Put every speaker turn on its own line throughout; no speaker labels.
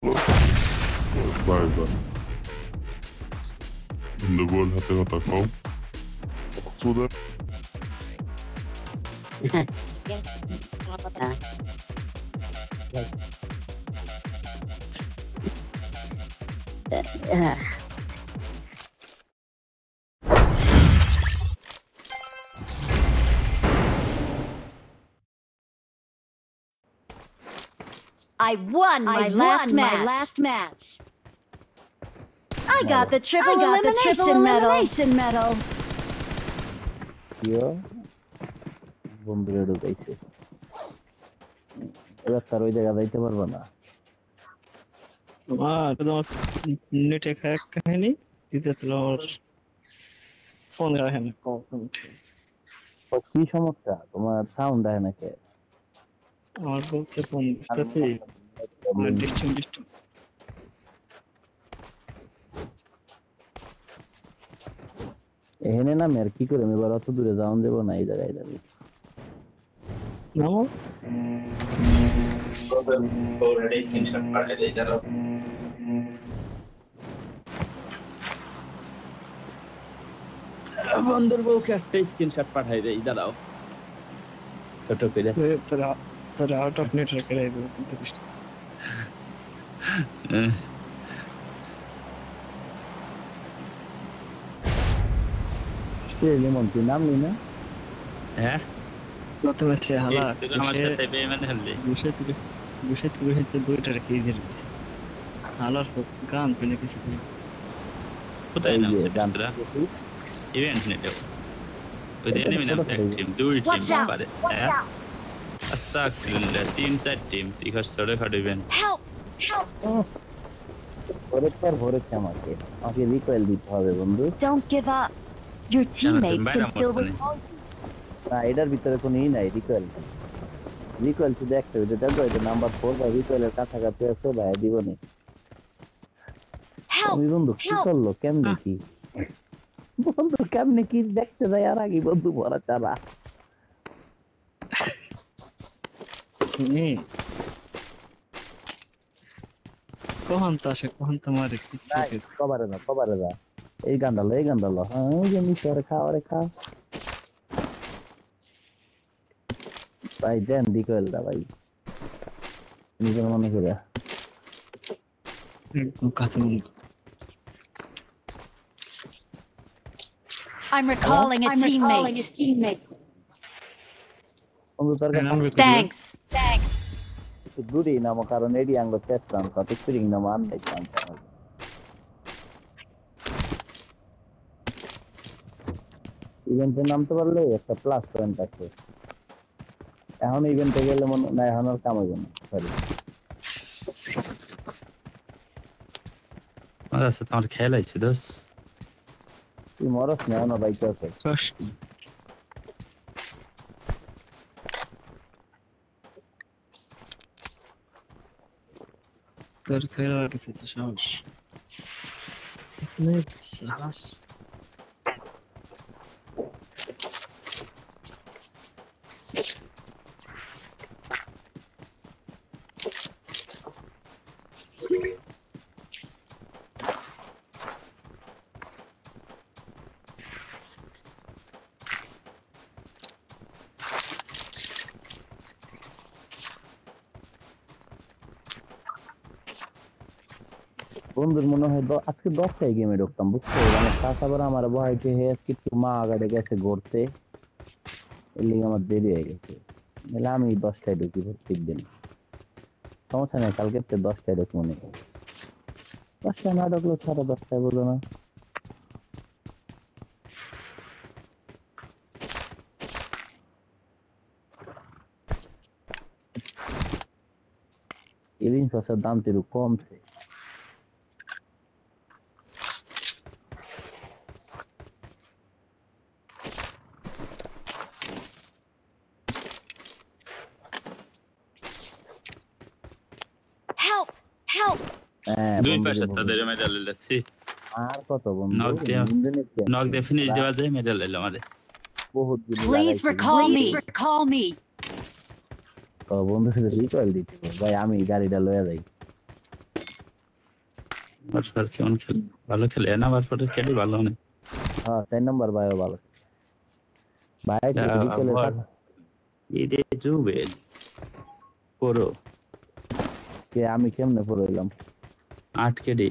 Bye bye. বন্ধু বল হাতে কথা কও। তোদের
I won my last match. I got the triple elimination medal.
Yo, বন্ধুরে ঢুকাইছে। এবার তার ওই জায়গা যাইতে পারবো না।
তোমার নেটে খারাপ কাহিনী দিতে তোমার ফোন রাখে না
কি সমস্যা তোমার সাউন্ড হয় নাকি?
আমার বলতে ফোন বুঝতেছি ডিস্টেন্স
এখানে নামে আর কি করে আমি এবার অত দূরে যাওয়ান দেবো না এই জায়গায় যাবি
নামো
বন্ধুর বউকে একটা স্ক্রিনশট পাঠাই দেই দাঁড়াও ছোট করে
তোরা আউট অফ নেটওয়ার্ক এর আইবো চিন্তা করিস
লেমন তুই নামলি না
হ্যাঁ প্রথমে সে হালা
আমার সাথে বেঈমানি হলি
বুঝে দুইটা রেখে দিল হালার গান পেলে কিছু
কোথায় নামছে তোরা ইভেন্ট নিতে ওই যে এনিমি নামছে এক টিম দুই টিম পারে আস্তাগফিরুল্লাহ 3-4 টিম ঠিক আছে সরে খাড় ইভেন্ট
ভরে আমাকে রিকয়েল দিতে হবে বন্ধু
Don't give up. Your teammates can still win.
না এটার ভিতরে কোনো নাই রিকয়েল শুধু একটা দেখো এটা নাম্বার 4 বা রিকয়েলের কাছাকাছি আছে ভাই দিব না আমি বন্ধু কি করলো কেমনে কি বন্ধু কেমনে কি দেখতে যায় আর আগে বন্ধু ভরা চালা
কখন তো মারে
কবারে যা এই গান্ডালো হ্যাঁ ওই যে মিশরে খাওয়ারে খা ভাই দেন রিকয়েলটা ভাই নিজের মনে করে
কাছে
I'm recalling a teammate. Thanks.
দূরে নামো কারণ এডি আঙ্গ চেষ্টাম কত স্প্রিং নামো আর দেখতাম ইভেন্টে নামতে পারলে একটা প্লাস পয়েন্ট আছে এখন ইভেন্টে গেলে মনে না এখন আর কাম হবে না সরি
আচ্ছা তোমার খেলা আছে দোস
তুই মরস না না বাইক আছে
তোর খেলা কিছু তো সাহস ইতনে সাহস
বন্ধুর মনে হয় আজকে 10টায় গেমে ঢুকতাম বুঝছো মানে তারপর আমার বয়কে একটু মা আগাড়ে গেছে ঘুরতে এর লিগে আমার দেরি হয়ে গেছে নাহলে আমি 10টায় ঢুকি প্রত্যেক দিন সমস্যা নেই কালকে 10টায় ঢুক মনে 10টায় না ঢুকলো 10:30টায় বলো না এলিন ফসের দাম তো কমছে
দুই পাশে তাদের মেডাল এলাছি
আর কত বন্ধু
নক দিয়ে ফিনিশ দেওয়া যায় মেডাল এলো আমাদের
বহুত
Please recall me.
তো বন্ধু সাথে রিকয়েল দিতে ভাই আমি গাড়িটা লয়ে যাই
বারবার কেমন খেলে ভালো খেলে না বারবার খেলে ভালো না
হ্যাঁ 4 নম্বর ভাইও ভালো ভাই বিকেলে
ইদে জুবে পুরো
কে আমি কেমনে পড়লাম
8 কেডি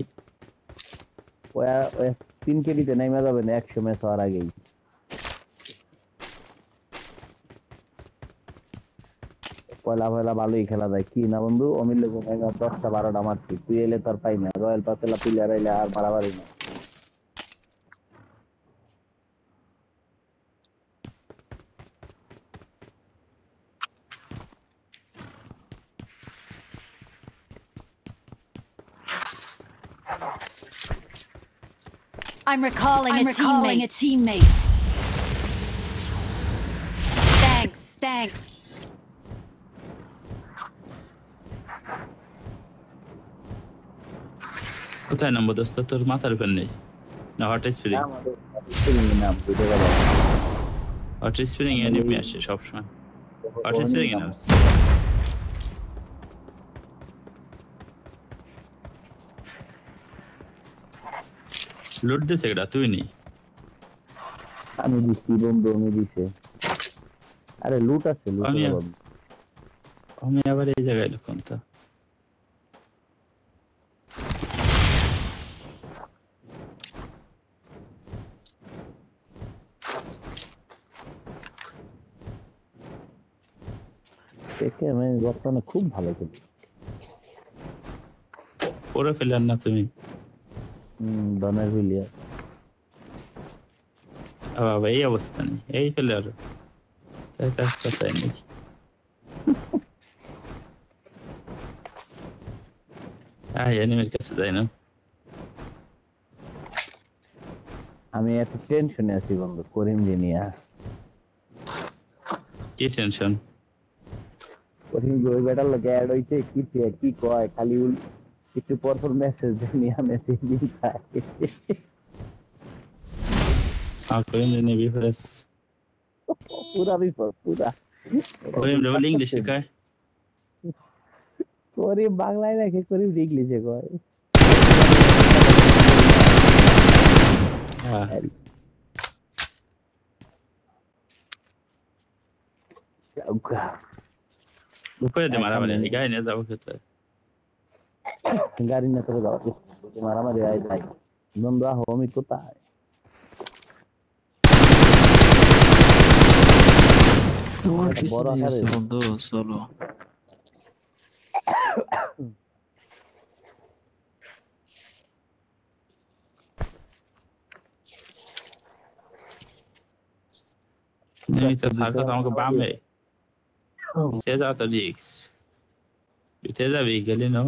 ওই 3 কেডিতে নেমে যাবে না 100 ম্যাচ হওয়ার আগেই পয়লা ভালোই খেলা যায় কি না বন্ধু অমিল 10টা 12টা মারছি তুই এলে তোর পাই না রয়্যাল পাতলা প্লেয়ার আইলে আর বাড়াবাড়ি না
I'm recalling a teammate. Thanks.
কোথায় নাম্বার দোস্ত তোর মাথার উপর নেই না হট স্প্রিং
নাম বুঝে গেল
হট স্প্রিং এনিমি আসে সব সময় হট স্প্রিং নাম লুট দিছে এটা তুই নি
আমি দিছি বন্ধু আমি দিছে আরে লুট আছে লুট
আমি আবার এই জায়গায় লুকাম তো
একে আমি বর্তমানে খুব ভালো করি
পুরো প্লেয়ার না তুমি
ডনের প্লেয়ার
বাবা এই অবস্থা নেই এই প্লেয়ার তাই কাজটা তাই নেই এনিমির কাছে যাই না
আমি এত টেনশনে আছি বন্ধু করিম জিনিয়া
কি টেনশন
করিম ওই ব্যাটার লোকে অ্যাড হইছে কি কয় খালি একটু পর মেসেজ নিয়ে মেসেজ দিই
করিম জিনি বিফরেস
পুরা
করিম ডবল ইংলিশ শেখায়
করিম বাংলায় রাখে করিম ইংলিশে কয়
উপরে দে মারামারি গায়ে নিয়ে যাবো খেতে
গাড়ি না করে যাওয়া মারামারি আয় যাই নন্দা হোমি কোথায়
তোমার পিছনে আছে বন্ধু চলো
नहीं तो भाग तो हमको बाम है से जाता लिक्स तेजा भी गले ना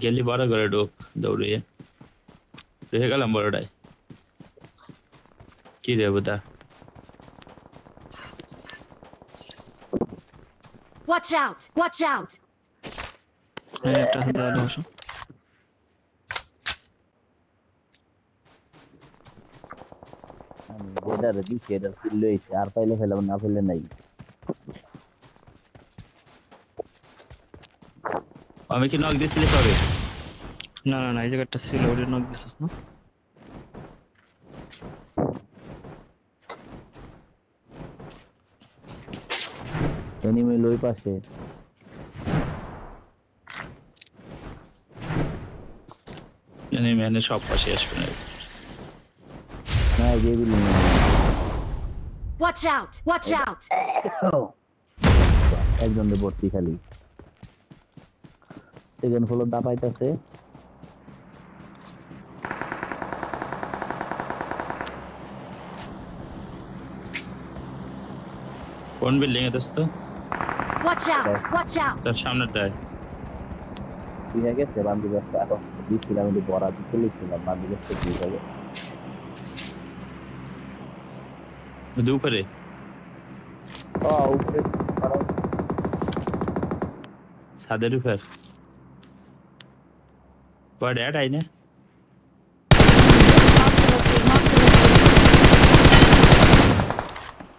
गली बड़ा करे डोक दौड़े रह गलम बड़ाई की रे बता
Watch out.
এটা দাঁড়াও বসো
এটার দিকে এটার ফিল লইছে আর পাইলে ফেলাম না ফেলে নাই
আমি কি নক দিছিলি করে
না এই জায়গাটা ছিল ওরে নক দিছস না
এনিমি লই পাশে
জানি মানে সব পাশে আসবে না
না যে বিলি
Watch out.
একজন ভর্তি খালি সেকেন্ড ফ্লোর দাপাইতাছে
কোন বিল্ডিং এ দোস্ত
Watch out.
তার সামনে দেয়
ঠিক আছে বান্ধব একটা আরো 20 কিলোমিটার বড় দিকে লিখছিলাম বান্ধব একটা ঠিক হবে
উপরে
উপরে
ছাদের উপর পড়ে আই না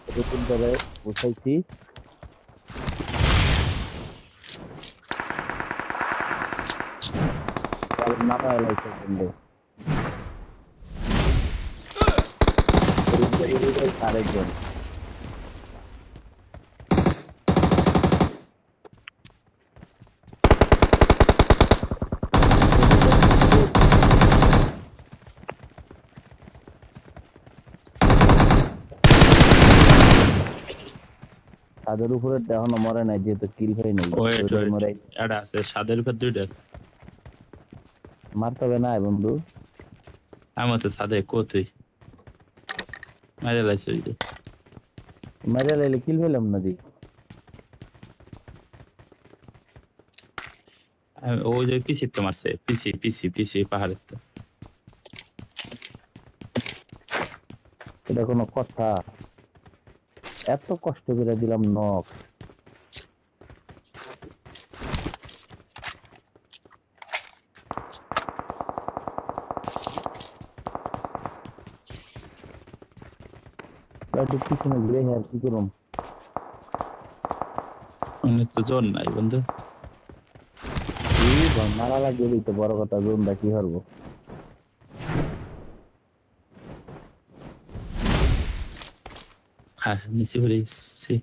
এরকম করে বসাইছি নামায় লাইছে বন্ধু আরেকজন তাদের উপরে এখনো মরে নাই যেহেতু কিল হয়ে নেই মরে
এটা আছে সাদের উপর দুইটা আছে
মারতে হবে না বন্ধু
আমার তো সাদে কোথায় মারা লাইছে
মেরে লাইলে কিল পেলাম না দি
ও যে পিসি তো মারছে পিসি পাহাড়ের তো
এটা কোনো কথা এত কষ্ট করে দিলাম নক পিছনে ঘুরে আর কি করুন
তো জোর নাই বন্ধু
মারা লাগবে তো বড় কথা জোনটা কি করবো
হ্যাঁ নিচে পড়েছি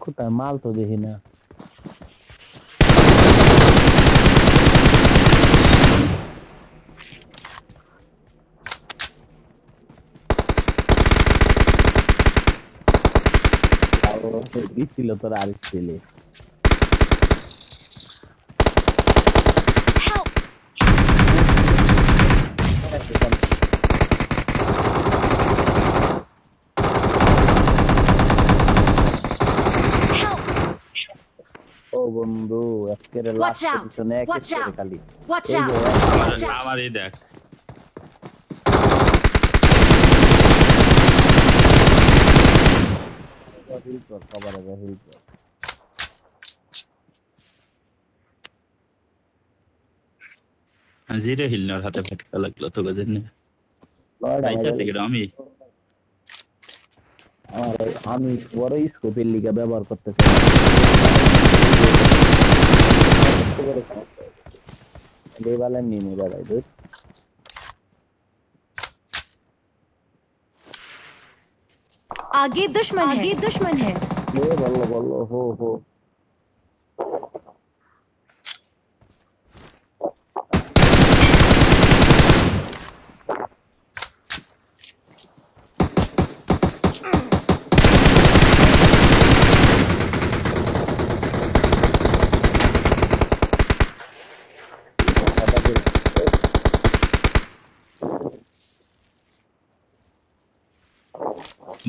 কোথায় মাল তো দেখি না দিচ্ছিল তোর আর ছেলে
Help! Help!
ও বন্ধু একেবারে
Watch
লাস্ট
out!
পিছনে
Watch
একেবারে
out!
খালি
Watch
এই
out!
যে
Watch out!
আমার এই দেখ
হিল কর কভার আগে হিল কর
জিরে হিলনার হাতে ফাটকা লাগলো তো গজের নে
লর্ড
পয়সা থেকে আমি
আমি বড় স্কোপের লিগা ব্যবহার করতেছি লেবালের নিয়ে দাঁড়াই দুধ
आगे दुश्मन है
বললো হো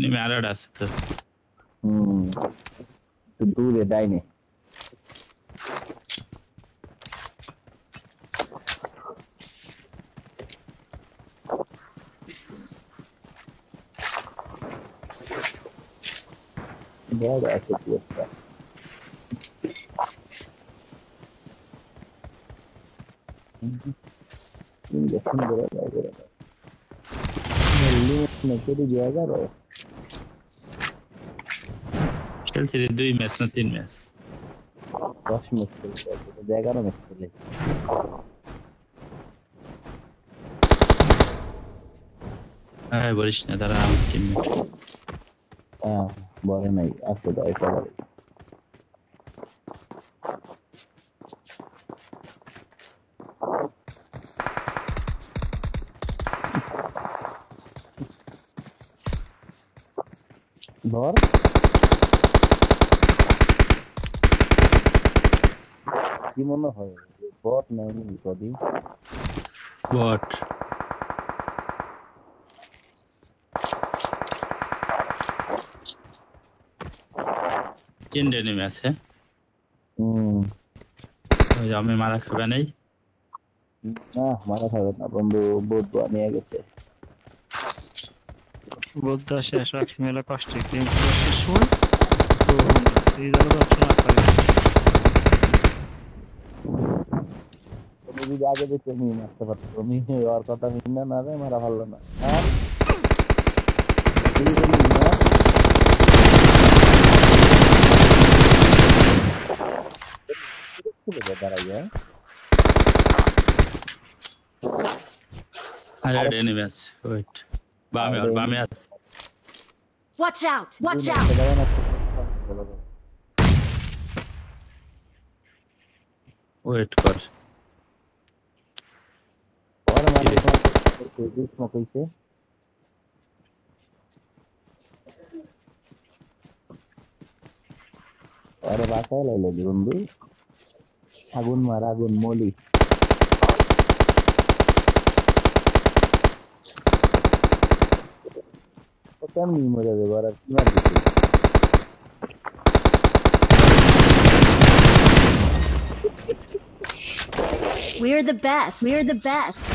নেমে আর একটা আছে তো
তো দূরে ডাইনে বড় আছে পুরোটা ইঞ্জেকশন করে দাও লিমিট করে দিয়া যাবে
খেলছি 2 ম্যাচ না 3 ম্যাচ
10 ম্যাচ খেলছে 11 ম্যাচ খেলে
হ্যাঁ বলিস না তারা টিম
হ্যাঁ বলে নাই আসলে তো একেবারে ধর কি মনে হয় বট নাই কদি
বট তিনটে নেমে আছে আমি মারা খাবে নাই
না মারা খাবে না বন্ধু বহুত নিয়ে গেছে
বলতে শেষ রাখছি মেলা কষ্টে গেম শেষ সময় তো এই জায়গা তো না করে
তুমি যদি আগে দেখে নিয়ে আসতে পারতো তুমি ওর কথা মিন না রে মারা ভালো না হ্যাঁ
Alright, enemies. Wait. Bami আছে।
Watch out! Watch out!
Wait কর।
আরে বাসায় লাইলো বন্ধু আগুন মার আগুন মলি কেমনি মরে যাবে আর কি মার দিতে
We're the best. We're the best.